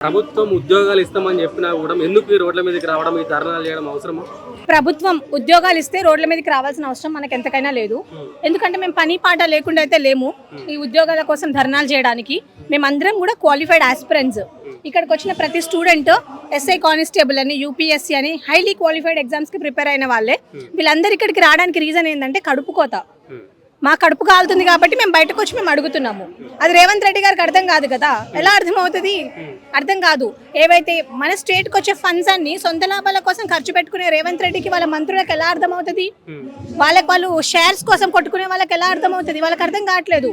ప్రభుత్వం ఉద్యోగాలు ఇస్తామని చెప్పినా కూడా ఎందుకు ఈ రోడ్ల మీదకి రావడం, ఈ ధర్నాలు చేయడం అవసరమా? ప్రభుత్వం ఉద్యోగాలు ఇస్తే రోడ్ల మీదకి రావాల్సిన అవసరం మనకు ఎంతకైనా లేదు. ఎందుకంటే మేము పని పాట లేకుండా అయితే లేము ఈ ఉద్యోగాల కోసం ధర్నాలు చేయడానికి. మేమందరం కూడా క్వాలిఫైడ్ ఆస్పిరెంట్స్. ఇక్కడికి వచ్చిన ప్రతి స్టూడెంట్ ఎస్ఐ కానిస్టేబుల్ అని, యూపీఎస్సీ అని హైలీ క్వాలిఫైడ్ ఎగ్జామ్స్కి ప్రిపేర్ అయిన వాళ్ళే. వీళ్ళందరూ ఇక్కడికి రావడానికి రీజన్ ఏంటంటే కడుపు కోత. మా కడుపు కాలుతుంది కాబట్టి మేము బయటకు వచ్చి మేము అడుగుతున్నాము. అది రేవంత్ రెడ్డి గారికి అర్థం కాదు కదా. ఎలా అర్థం అవుతుంది? అర్థం కాదు. ఏవైతే మన స్టేట్కి వచ్చే ఫండ్స్ అన్ని సొంత లాభాల కోసం ఖర్చు పెట్టుకునే రేవంత్ రెడ్డికి వాళ్ళ మంత్రులకు ఎలా అర్థం అవుతుంది? వాళ్ళు షేర్స్ కోసం కొట్టుకునే వాళ్ళకి ఎలా అర్థం అవుతుంది? వాళ్ళకి అర్థం కావట్లేదు.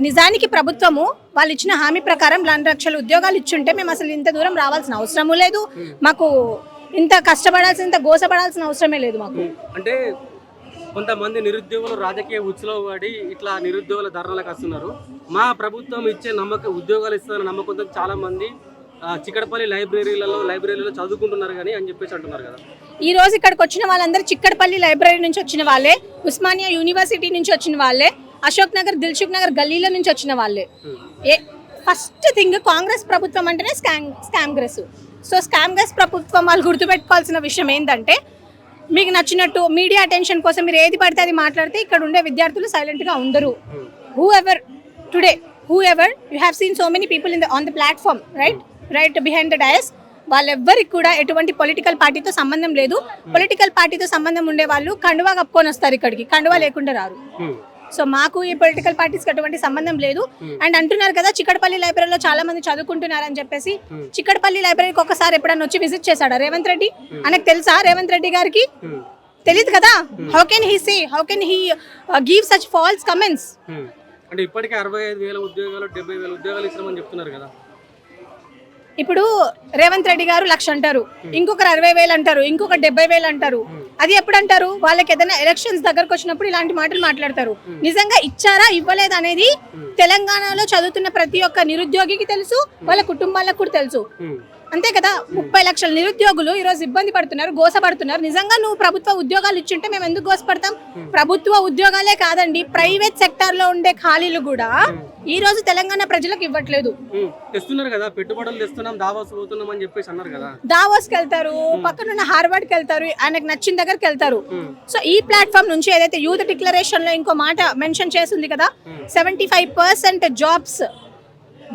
నిజానికి ప్రభుత్వము వాళ్ళు ఇచ్చిన హామీ ప్రకారం 2 లక్షల ఉద్యోగాలు ఇచ్చుంటే మేము అసలు ఇంత దూరం రావాల్సిన అవసరము లేదు. మాకు ఇంత కష్టపడాల్సిన, ఇంత గోసపడాల్సిన అవసరమే లేదు మాకు. అంటే కొంతమంది నిరుద్యోగులు రాజకీయ ఉచ్చులో పడి ఇట్లా నిరుద్యోగుల ధర్నాలకు వస్తున్నారు. మా ప్రభుత్వం ఇచ్చే ఉద్యోగాలు ఇస్తుందన్న నమ్మకంతో చాలా మంది చిక్కడపల్లి లైబ్రరీలో చదువుకుంటున్నారు కానీ అని చెప్పేసి అంటున్నారు కదా. ఈ రోజు ఇక్కడికి వచ్చిన వాళ్ళందరూ చిక్కడపల్లి లైబ్రరీ నుంచి వచ్చిన వాళ్ళే, ఉస్మానియా యూనివర్సిటీ నుంచి వచ్చిన వాళ్ళే, అశోక్ నగర్, దిల్సుఖ్ నగర్ గల్లీల నుంచి వచ్చిన వాళ్ళే. ఫస్ట్ థింగ్, కాంగ్రెస్ ప్రభుత్వం అంటేనే స్కామ్గ్రెస్. సో స్కామ్గ్రెస్ ప్రభుత్వం వాళ్ళు గుర్తుపెట్టుకోవాల్సిన విషయం ఏంటంటే, మీకు నచ్చినట్టు మీడియా అటెన్షన్ కోసం మీరు ఏది పడితే అది మాట్లాడితే ఇక్కడ ఉండే విద్యార్థులు సైలెంట్గా ఉండరు. Whoever you have seen so many people on the platform, right behind the dais. వాళ్ళెవ్వరికి కూడా ఎటువంటి పొలిటికల్ పార్టీతో సంబంధం లేదు. పొలిటికల్ పార్టీతో సంబంధం ఉండే వాళ్ళు కండువా కప్పుకొని వస్తారు ఇక్కడికి, కండువా లేకుండా రారు. సో మాకు ఈ పొలిటికల్ పార్టీస్కి అటువంటి సంబంధం లేదు. అండ్ అంటున్నారు కదా చిక్కడపల్లి లైబ్రరీలో చాలా మంది చదువుకుంటున్నారని చెప్పేసి. చిక్కడపల్లి లైబ్రరీకి ఒకసారి ఎప్పుడన్నా వచ్చి విజిట్ చేశాడా రేవంత్ రెడ్డి? ఆయనకు తెలుసా రేవంత్ రెడ్డి గారికి? తెలియదు కదా. How can he give such false comments? అంటే ఇప్పటికే 65,000 ఉద్యోగాలు, 70,000 ఉద్యోగాలు ఇస్తామని చెప్తున్నారు కదా. ఇప్పుడు రేవంత్ రెడ్డి గారు 1,00,000 అంటారు, ఇంకొకరు 60,000 అంటారు, ఇంకొకరు 70,000 అంటారు. అది ఎప్పుడు అంటారు? వాళ్ళకి ఏదైనా ఎలక్షన్స్ దగ్గరకు వచ్చినప్పుడు ఇలాంటి మాటలు మాట్లాడతారు. నిజంగా ఇచ్చారా ఇవ్వలేదు అనేది తెలంగాణలో చదువుతున్న ప్రతి ఒక్క నిరుద్యోగికి తెలుసు, వాళ్ళ కుటుంబాలకు కూడా తెలుసు. అంతే కదా. 30 లక్షల నిరుద్యోగులు ఈరోజు ఇబ్బంది పడుతున్నారు, గోసపడుతున్నారు. నిజంగా నువ్వు ప్రభుత్వ ఉద్యోగాలు ఇచ్చుంటే మేము ఎందుకు గోసపడతాం? ప్రభుత్వ ఉద్యోగాలే కాదండి, ప్రైవేట్ సెక్టార్ లో ఉండే ఖాళీలు కూడా ఈ రోజు తెలంగాణ ప్రజలకు ఇవ్వట్లేదు. తెస్తున్నారు కదా, పెట్టుబడులు తెస్తున్నాం, దావోస్ పోతున్నాం అని చెప్పేసి అన్నారు కదా. దావోస్కి వెళ్తారు, పక్కనున్న హార్వర్డ్కి వెళ్తారు, ఆయనకు నచ్చిన దగ్గరికి వెళ్తారు. సో ఈ ప్లాట్ఫామ్ నుంచి ఏదైతే యూత్ డిక్లరేషన్ లో ఇంకో మాట మెన్షన్ చేసింది కదా, 75% jobs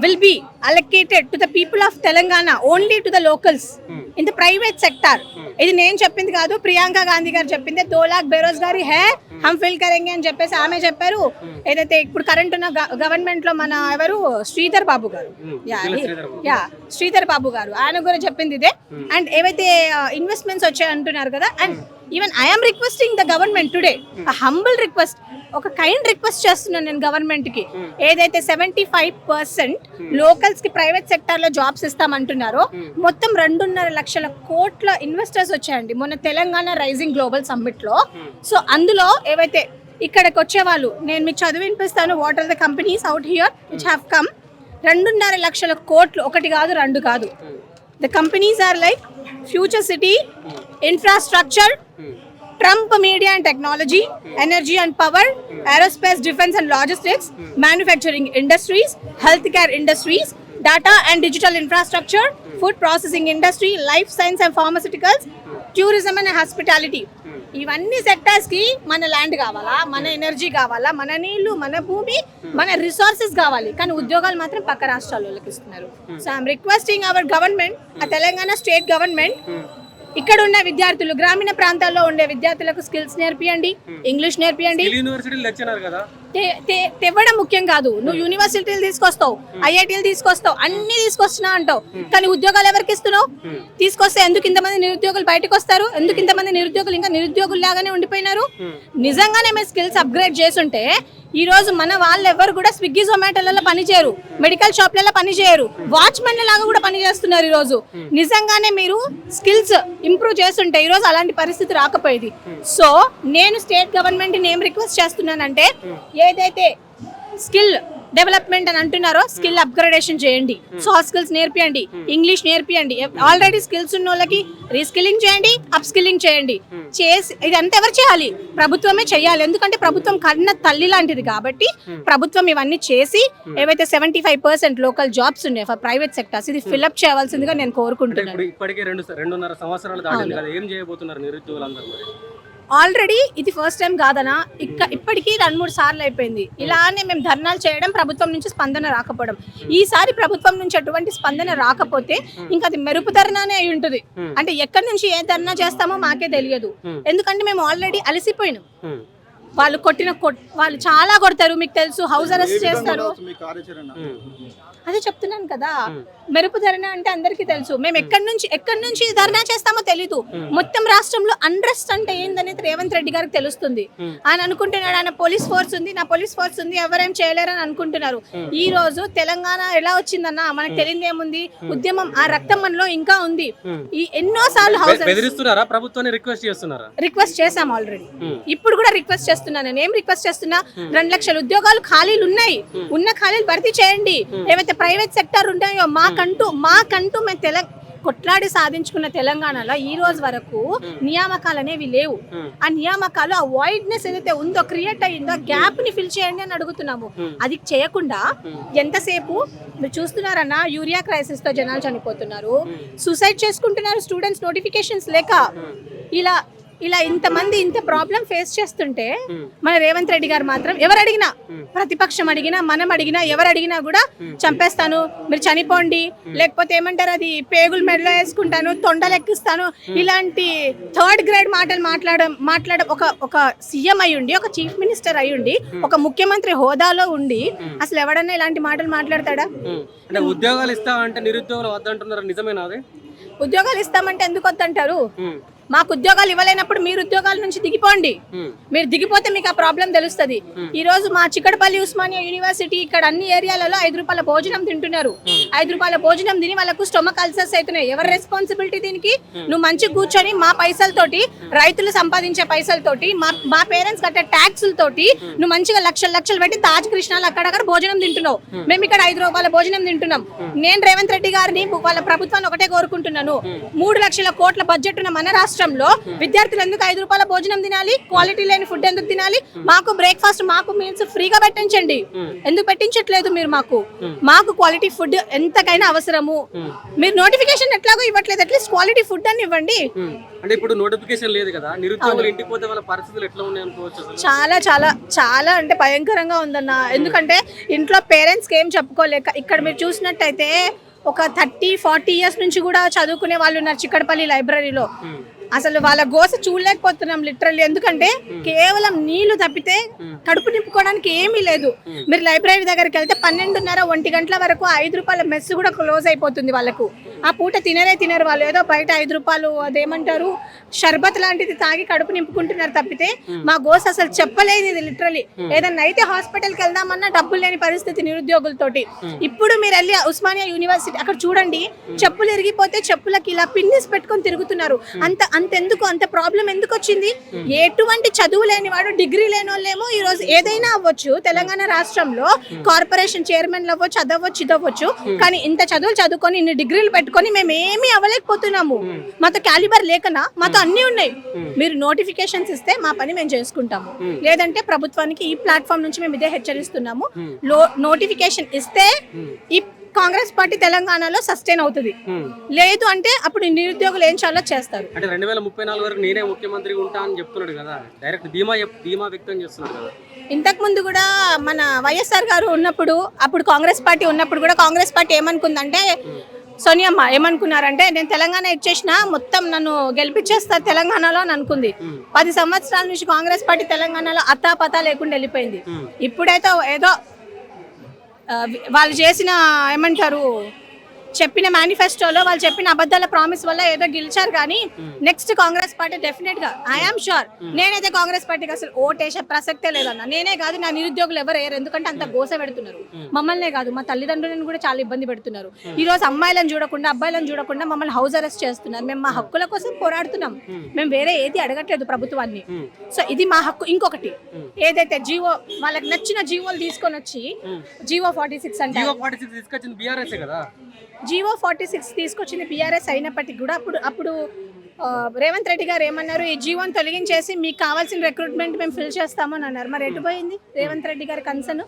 will be allocated to the people of Telangana, only to the locals in the private sector. ఇది నేను చెప్పింది కాదు, ప్రియాంక గాంధీ గారు చెప్పింది. 2 लाख బేరోజ్గారీ హే హమ్ ఫిల్ కరెంగే అని చెప్పేసి ఆమె చెప్పారు. ఏదైతే ఇప్పుడు కరెంట్ ఉన్న గవర్నమెంట్ లో మన ఎవరు శ్రీధర్ బాబు గారు, శ్రీధర్ బాబు గారు ఆయన కూడా చెప్పింది ఇదే. అండ్ ఏవైతే ఇన్వెస్ట్మెంట్స్ వచ్చాయి అంటున్నారు కదా. And even I'm requesting the government today, humble request, ఒక కైండ్ రిక్వెస్ట్ చేస్తున్నాను నేను గవర్నమెంట్ కి. ఏదైతే 75% లోకల్స్ కి ప్రైవేట్ సెక్టార్ లో జాబ్స్ ఇస్తామంటున్నారో, మొత్తం 2.5 లక్షల కోట్ల ఇన్వెస్టర్స్ వచ్చాయండి మొన్న తెలంగాణ రైజింగ్ గ్లోబల్ సమ్మిట్ లో. సో అందులో ఏవైతే ఇక్కడికి వచ్చే వాళ్ళు, నేను మీకు చదివి వినిపిస్తాను, what are the companies out here which have come. 2.5 లక్షల కోట్లు, ఒకటి కాదు రెండు కాదు. The companies are like future city, infrastructure, Trump Media and Technology, Energy and Power, Aerospace, Defense and Logistics, Manufacturing Industries, Healthcare Industries, Data and Digital Infrastructure, Food Processing Industry, Life Science and Pharmaceuticals, Tourism and Hospitality. ఇవన్నీ sectors కి మన land కావాలా, మన energy కావాలా, మన నీళ్లు, మన భూమి, మన రిసోర్సెస్ కావాలి. కానీ ఉద్యోగాలు మాత్రం పక్క రాష్ట్రాల వాళ్ళకి ఇస్తున్నారు. So I'm requesting our government, ఆ తెలంగాణ స్టేట్ గవర్నమెంట్, ఇక్కడ ఉన్న విద్యార్థులు, గ్రామీణ ప్రాంతాల్లో ఉండే విద్యార్థులకు స్కిల్స్ నేర్పియండి, ఇంగ్లీష్ నేర్పియండి. తెవ్వడం ముఖ్యం కాదు. నువ్వు యూనివర్సిటీలు తీసుకొస్తావు, ఐఐటీలు తీసుకొస్తావు, అన్ని తీసుకొస్తున్నా అంటావు, కానీ ఉద్యోగాలు ఎవరికి ఇస్తున్నావు? తీసుకొస్తే ఎందుకు ఇంతమంది నిరుద్యోగులు బయటకు వస్తారు? ఎందుకు ఇంతమంది నిరుద్యోగులు ఇంకా నిరుద్యోగులు లాగానే ఉండిపోయినారు? నిజంగానే మేము స్కిల్స్ అప్గ్రేడ్ చేసుంటే ఈ రోజు మన వాళ్ళు ఎవరు కూడా స్విగ్గీ జొమాటోలలో పనిచేయరు, మెడికల్ షాప్లలో పనిచేయరు, వాచ్మెన్ల లాగా కూడా పనిచేస్తున్నారు. ఈ రోజు నిజంగానే మీరు స్కిల్స్ ఇంప్రూవ్ చేస్తుంటే ఈ రోజు అలాంటి పరిస్థితి రాకపోయేది. సో నేను స్టేట్ గవర్నమెంట్ ని ఏం రిక్వెస్ట్ చేస్తున్నానంటే, ఏదైతే స్కిల్ డెవలప్మెంట్ అని అంటున్నారో స్కిల్ అప్గ్రేడేషన్ చేయండి, సాఫ్ట్ స్కిల్స్ నేర్పియండి, ఇంగ్లీష్ నేర్పియండి, ఆల్రెడీ స్కిల్స్ ఉన్న వాళ్ళకి రీస్కిల్లింగ్ చేయండి, అప్ స్కిల్లింగ్ చేయండి. చేసి ఇదంతా ఎవరు చేయాలి? ప్రభుత్వమే చేయాలి. ఎందుకంటే ప్రభుత్వం కన్న తల్లి లాంటిది కాబట్టి ప్రభుత్వం ఇవన్నీ చేసి ఏవైతే 75% లోకల్ జాబ్స్ ఉన్నాయి ఫర్ ప్రైవేట్ సెక్టర్స్ ఇది ఫిల్అప్ చేయవలసిందిగా నేను కోరుకుంటున్నాను. ఇప్పటికే 2.5 సంవత్సరాలు దాటింది కదా, ఏం చేయబోతున్నారు నిరుద్యోగులందరూ మరి? ఆల్రెడీ ఇది ఫస్ట్ టైం కాదనా, ఇప్పటికీ 2-3 సార్లు అయిపోయింది ఇలానే మేము ధర్నాలు చేయడం, ప్రభుత్వం నుంచి స్పందన రాకపోవడం. ఈసారి ప్రభుత్వం నుంచి ఎటువంటి స్పందన రాకపోతే ఇంకా అది మెరుపు ధర్నానే అయి ఉంటుంది. అంటే ఎక్కడి నుంచి ఏ ధర్నా చేస్తామో మాకే తెలియదు. ఎందుకంటే మేము ఆల్రెడీ అలసిపోయినాం. వాళ్ళు వాళ్ళు చాలా కొడతారు, మీకు తెలుసు, హౌస్ అరెస్ట్ చేస్తారు. అదే చెప్తున్నాను కదా, మెరుపు ధర్నా అంటే అందరికీ తెలుసు. మేము ఎక్కడి నుంచి ధర్నా చేస్తామో తెలీదు. మొత్తం రాష్ట్రంలో అన్రెస్ట్ అంటే ఏందనేది రేవంత్ రెడ్డి గారికి తెలుస్తుంది. ఆయన అనుకుంటున్నాడు ఆయన పోలీస్ ఫోర్స్ ఉంది, నా పోలీస్ ఫోర్స్ ఉంది, ఎవరేం చేయలేరని అనుకుంటున్నారు. ఈ రోజు తెలంగాణ ఎలా వచ్చిందన్న మనకు తెలియదు ఏముంది. ఉద్యమం ఆ రక్తం మనలో ఇంకా ఉంది. ఈ ఎన్నో సార్లు హౌస్ బెదిరిస్తున్నారా, ప్రభుత్వాన్ని రిక్వెస్ట్ చేస్తున్నారా? రిక్వెస్ట్ చేసాం ఆల్రెడీ. ఇప్పుడు కూడా రిక్వెస్ట్ చేస్తున్నాను. నేను ఏం రిక్వెస్ట్ చేస్తున్నా, 2 లక్షల ఉద్యోగాలు ఖాళీలు ఉన్నాయి, ఉన్న ఖాళీలు భర్తీ చేయండి. ఏవైతే ప్రైవేట్ సెక్టర్ ఉంటాయో మాకంటూ మేము కొట్లాడి సాధించుకున్న తెలంగాణలో ఈ రోజు వరకు నియామకాలు అనేవి లేవు. ఆ నియామకాలు ఆ వాయిడ్నెస్ ఏదైతే ఉందో క్రియేట్ అయ్యిందో గ్యాప్ ని ఫిల్ చేయండి అని అడుగుతున్నాము. అది చేయకుండా ఎంతసేపు మీరు చూస్తున్నారన్నా, యూరియా క్రైసిస్ తో జనాలు చనిపోతున్నారు, సూసైడ్ చేసుకుంటున్నారు స్టూడెంట్స్ నోటిఫికేషన్స్ లేక. ఇలా ఇంతమంది ఇంత ప్రాబ్లం ఫేస్ చేస్తుంటే మన రేవంత్ రెడ్డి గారు మాత్రం ఎవరు అడిగినా, ప్రతిపక్షం అడిగినా, మనం అడిగినా, ఎవరు అడిగినా కూడా చంపేస్తాను, మీరు చనిపోండి, లేకపోతే ఏమంటారు అది పేగుల మెడలో వేసుకుంటాను, తొండలెక్కిస్తాను, ఇలాంటి 3rd గ్రేడ్ మాటలు మాట్లాడడం ఒక సీఎం అయి ఉండి, ఒక చీఫ్ మినిస్టర్ అయి ఉండి, ఒక ముఖ్యమంత్రి హోదాలో ఉండి అసలు ఎవడన్నా ఇలాంటి మాటలు మాట్లాడతాడా? అంటే ఉద్యోగాలు ఇస్తామంటే నిరుద్యోగులు వద్దంటున్నారు, నిజమేనా? అది ఉద్యోగాలు ఇస్తామంటే ఎందుకు వద్దంటారు? మాకు ఉద్యోగాలు ఇవ్వలేనప్పుడు మీరు ఉద్యోగాల నుంచి దిగిపోండి. మీరు దిగిపోతే మీకు ఆ ప్రాబ్లం తెలుస్తుంది. ఈ రోజు మా చిక్కడపల్లి ఉస్మానియా యూనివర్సిటీ ఇక్కడ అన్ని ఏరియాలలో 5 రూపాయల భోజనం తింటున్నారు. 5 రూపాయల భోజనం తిని వాళ్ళకు స్టొమక్ అల్సర్స్ అవుతున్నాయి. ఎవరి రెస్పాన్సిబిలిటీ దీనికి? నువ్వు మంచి కూర్చొని మా పైసలతోటి, రైతులు సంపాదించే పైసలతోటి, మా పేరెంట్స్ కట్టే ట్యాక్సులతోటి నువ్వు మంచిగా లక్షలు పెట్టి తాజ్ కృష్ణాలు అక్కడక్కడ భోజనం తింటున్నావు. మేము ఇక్కడ 5 రూపాయల భోజనం తింటున్నాం. నేను రేవంత్ రెడ్డి గారిని వాళ్ళ ప్రభుత్వాన్ని ఒకటే కోరుకుంటున్నాను, 3 లక్షల కోట్ల బడ్జెట్ ఉన్న మన రాష్ట్రంలో విద్యార్థులు ఎందుకు 5 రూపాయల భోజనం తినాలి? క్వాలిటీ లేని ఫుడ్ ఎందుకు తినాలి? మాకు బ్రేక్ఫాస్ట్, మాకు మీల్స్ ఫ్రీగా పెట్టించండి. ఎందుకు పెట్టించట్లేదు మీరు? మాకు క్వాలిటీ ఫుడ్ ఎంతకైనా అవసరము. మీరు నోటిఫికేషన్ ఎట్లాగో ఇవ్వట్లేదు, అట్లీస్ట్ క్వాలిటీ ఫుడ్ అని ఇవ్వండి. అంటే ఇప్పుడు నోటిఫికేషన్ లేదు కదా, నిరుద్యోగులు ఇంటికి పోతే వాళ్ళ పరిస్థితులు ఎట్లా ఉన్నాయి అనుకోవచ్చు? చాలా చాలా చాలా అంటే భయంకరంగా ఉందన్న. ఎందుకంటే ఇంట్లో పేరెంట్స్కి ఏం చెప్పుకోలేక, ఇక్కడ మీరు చూసినట్టయితే ఒక 30-40 ఇయర్స్ నుంచి కూడా చదువుకునే వాళ్ళు ఉన్నారు చిక్కడపల్లి లైబ్రరీలో. అసలు వాళ్ళ గోస చూడలేకపోతున్నాం లిటరల్లీ. ఎందుకంటే కేవలం నీళ్లు తప్పితే కడుపు నింపుకోవడానికి ఏమీ లేదు. మీరు లైబ్రరీ దగ్గరికి వెళ్తే 12:30-1 గంటల వరకు 5 రూపాయల మెస్ కూడా క్లోజ్ అయిపోతుంది వాళ్ళకు. ఆ పూట తినరు వాళ్ళు. ఏదో బయట 5 రూపాయలు అదేమంటారు షర్బత్ లాంటిది తాగి కడుపు నింపుకుంటున్నారు తప్పితే మా గోస అసలు చెప్పలేదు ఇది లిటరల్లీ. ఏదన్నా అయితే హాస్పిటల్కి వెళ్దామన్నా డబ్బులు లేని పరిస్థితి నిరుద్యోగులతోటి. ఇప్పుడు మీరు వెళ్ళి ఉస్మానియా యూనివర్సిటీ అక్కడ చూడండి, చెప్పులు ఇరిగిపోతే చెప్పులకి ఇలా పిన్నిస్ పెట్టుకొని తిరుగుతున్నారు. అంతెందుకు? అంత ప్రాబ్లం ఎందుకు వచ్చింది? ఎటువంటి చదువు లేని వాడు, డిగ్రీ లేని వాళ్ళేమో ఈ రోజు ఏదైనా అవ్వచ్చు. తెలంగాణ రాష్ట్రంలో కార్పొరేషన్ చైర్మన్లు అవ్వచ్చు, అదవ్వచ్చు, ఇదవ్వచ్చు. కానీ ఇంత చదువులు చదువుకొని ఇన్ని డిగ్రీలు పెట్టుకొని మేము ఏమీ అవ్వలేకపోతున్నాము. మాతో క్యాలిబర్ లేకనా? మాతో అన్ని ఉన్నాయి. మీరు నోటిఫికేషన్స్ ఇస్తే మా పని మేము చేసుకుంటాము, లేదంటే ప్రభుత్వానికి ఈ ప్లాట్ఫామ్ నుంచి మేము ఇదే హెచ్చరిస్తున్నాము. నోటిఫికేషన్ ఇస్తే ఈ కాంగ్రెస్ పార్టీ తెలంగాణలో సస్టైన్ అవుతుంది. లేదు అంటే అప్పుడు నిరుద్యోగులు ఏం చాలా చేస్తారు. అంటే 2034 వరకు నేనే ముఖ్యమంత్రి ఉంటా అని చెప్తున్నాడు కదా, డైరెక్ట్ ధీమా వ్యక్తం చేస్తున్నాడు కదా. ఇంతకు ముందు కూడా మన వైఎస్ఆర్ గారు ఉన్నప్పుడు, అప్పుడు కాంగ్రెస్ పార్టీ ఉన్నప్పుడు కూడా కాంగ్రెస్ పార్టీ ఏమనుకుందంటే, సోనియమ్మ ఏమనుకున్నారంటే, నేను తెలంగాణ ఇచ్చేసిన మొత్తం నన్ను గెలిపించేస్తారు తెలంగాణలో అని అనుకుంది. 10 సంవత్సరాల నుంచి కాంగ్రెస్ పార్టీ తెలంగాణలో అత్తాపతా లేకుండా వెళ్ళిపోయింది. ఇప్పుడైతే ఏదో వాళ్ళు చేసిన ఏమంటారు చెప్పిన మేనిఫెస్టోలో వాళ్ళు చెప్పిన అబద్ధాల ప్రామిస్ వల్ల ఏదో గెలిచారు కానీ నెక్స్ట్ కాంగ్రెస్ పార్టీ డెఫినెట్ గా ఐఎమ్ షూర్ నేనైతే కాంగ్రెస్ పార్టీకి అసలు ఓటేసే ప్రసక్తే లేదన్న. నేనే కాదు నా నిరుద్యోగులు ఎవరు వేయరు, ఎందుకంటే అంత గోస పెడుతున్నారు. మమ్మల్నే కాదు మా తల్లిదండ్రులను కూడా చాలా ఇబ్బంది పెడుతున్నారు. ఈ రోజు అమ్మాయిలను చూడకుండా అబ్బాయిలను చూడకుండా మమ్మల్ని హౌస్ అరెస్ట్ చేస్తున్నారు. మేము మా హక్కుల కోసం పోరాడుతున్నాం, మేము వేరే ఏది అడగట్లేదు ప్రభుత్వాన్ని. సో ఇది మా హక్కు. ఇంకొకటి ఏదైతే జీవో వాళ్ళకి నచ్చిన జీవోలు తీసుకొని వచ్చి జీవో 46 అంటే జియో 46 తీసుకొచ్చింది బీఆర్ఎస్ కదా. జీవో 46 తీసుకొచ్చింది బీఆర్ఎస్ అయినప్పటికీ కూడా అప్పుడు రేవంత్ రెడ్డి గారు ఏమన్నారు, ఈ జీవోని తొలగించేసి మీకు కావాల్సిన రిక్రూట్మెంట్ మేము ఫిల్ చేస్తాము అని అన్నారు. మరి ఎటుపోయింది రేవంత్ రెడ్డి గారి కన్సర్న్?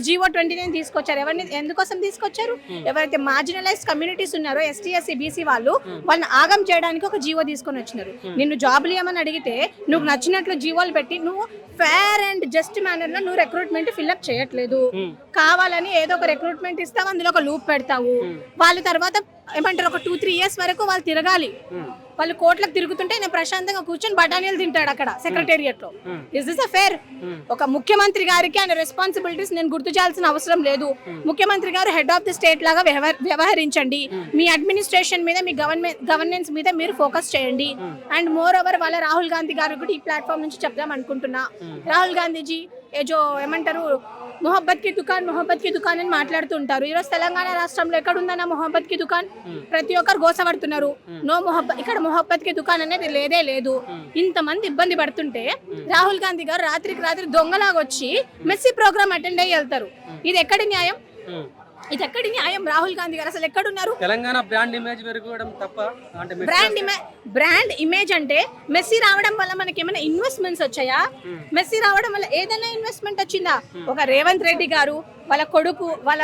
జీవో 29 తీసుకొచ్చారు. ఎవరిని ఎందుకోసం తీసుకొచ్చారు? ఎవరైతే మార్జినలైజ్ కమ్యూనిటీస్ ఉన్నారో ఎస్టీ ఎస్సీ బీసీ వాళ్ళని ఆగం చేయడానికి ఒక జీవో తీసుకొని వచ్చినారు. నిన్ను జాబులు ఏమని అడిగితే నువ్వు నచ్చినట్లు జీవోలు పెట్టి నువ్వు ఫేర్ అండ్ జస్ట్ మేనర్ లో నువ్వు రిక్రూట్మెంట్ ఫిల్అప్ చేయట్లేదు. కావాలని ఏదో ఒక రిక్రూట్మెంట్ ఇస్తావు, అందులో ఒక లూప్ పెడతావు. వాళ్ళ తర్వాత ఏమంటారు ఒక 2-3 ఇయర్స్ వరకు వాళ్ళు తిరగాలి. వాళ్ళు కోట్లకు తిరుగుతుంటే నేను ప్రశాంతంగా కూర్చొని బఠానీలు తింటాడు అక్కడ సెక్రటేరియట్ లో. Is this a fair? ఒక ముఖ్యమంత్రి గారికి ఆయన రెస్పాన్సిబిలిటీస్ నేను గుర్తు చేయాల్సిన అవసరం లేదు. ముఖ్యమంత్రి గారు హెడ్ ఆఫ్ ది స్టేట్ లాగా వ్యవహరించండి. మీ అడ్మినిస్ట్రేషన్ మీద మీ గవర్నెన్స్ మీద మీరు ఫోకస్ చేయండి. అండ్ మోర్ ఓవర్ వాళ్ళ రాహుల్ గాంధీ గారు కూడా ఈ ప్లాట్ఫామ్ నుంచి చెప్దాం అనుకుంటున్నా. రాహుల్ గాంధీజీ ఏజో ఏమంటారు మొహబ్బత్ కి దుకాన్ అని మాట్లాడుతూ ఉంటారు. ఈరోజు తెలంగాణ రాష్ట్రంలో ఎక్కడుందన్న మొహబ్బత్ కి దుకాన్? ప్రతి ఒక్కరు గోసపడుతున్నారు. నో మొహబ్బత్, ఇక్కడ మొహబ్బత్ కి దుకాన్ అనేది లేదే లేదు. ఇంతమంది ఇబ్బంది పడుతుంటే రాహుల్ గాంధీ గారు రాత్రికి రాత్రి దొంగలాగా వచ్చి మెస్సీ ప్రోగ్రామ్ అటెండ్ అయ్యి వెళ్తారు. ఇది ఎక్కడి న్యాయం? ఇది ఎక్కడి న్యాయం? రాహుల్ గాంధీ గారు అసలు ఎక్కడున్నారు? తెలంగాణ బ్రాండ్ ఇమేజ్ పెరగడం తప్ప అంటే బ్రాండ్ ఇమేజ్ అంటే మెస్సీ రావడం వల్ల మనకి ఏమైనా ఇన్వెస్ట్మెంట్స్ వచ్చాయా? మెస్సీ రావడం వల్ల ఏదైనా ఇన్వెస్ట్మెంట్ వచ్చిందా? ఒక రేవంత్ రెడ్డి గారు వాళ్ళ కొడుకు వాళ్ళ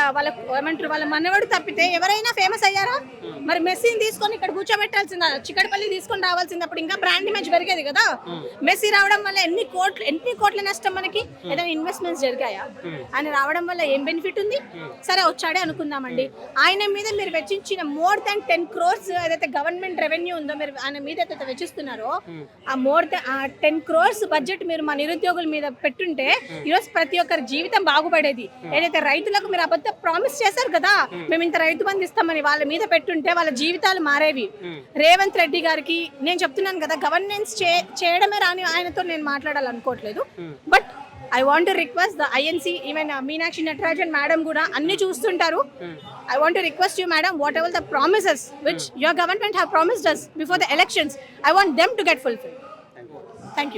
ఏమంటారు వాళ్ళ మనవడు తప్పితే ఎవరైనా ఫేమస్ అయ్యారా? మరి మెస్సీని తీసుకొని ఇక్కడ కూర్చోబెట్టాల్సిందా? చిక్కడపల్లి తీసుకొని రావాల్సింది. అప్పుడు ఇంకా బ్రాండ్ ఇమేజ్ పెరిగేది కదా. మెస్సీ రావడం వల్ల ఎన్ని కోట్ల నష్టం మనకి? ఏదైనా ఇన్వెస్ట్మెంట్స్ జరిగాయా? ఆయన రావడం వల్ల ఏం బెనిఫిట్ ఉంది? సరే వచ్చాడే అనుకుందామండి. ఆయన మీద మీరు వెచ్చించిన మోర్ దాన్ 10 crores ఏదైతే గవర్నమెంట్ రెవెన్యూ ఉందో మీరు ఆయన మీద ఏదైతే వెచ్చిస్తున్నారో ఆ 10 crores బడ్జెట్ మీరు మా నిరుద్యోగుల మీద పెట్టుంటే ఈరోజు ప్రతి ఒక్కరి జీవితం బాగుపడేది. ఏదైతే రైతులకు మీరు అబద్ధ ప్రామిస్ చేశారు కదా, మేము ఇంత రైతు బంధు ఇస్తామని, వాళ్ళ మీద పెట్టుంటే వాళ్ళ జీవితాలు మారేవి. రేవంత్ రెడ్డి గారికి నేను చెప్తున్నాను కదా, గవర్నెన్స్ చేయడమే రాని ఆయనతో నేను మాట్లాడాలనుకోవట్లేదు. But I want to request the INC, even Meenakshi Natarajan madam kuda anni chustuntaru. I want to request you madam, whatever the promises which your government have promised us before the elections, I want them to get fulfilled. Thank you.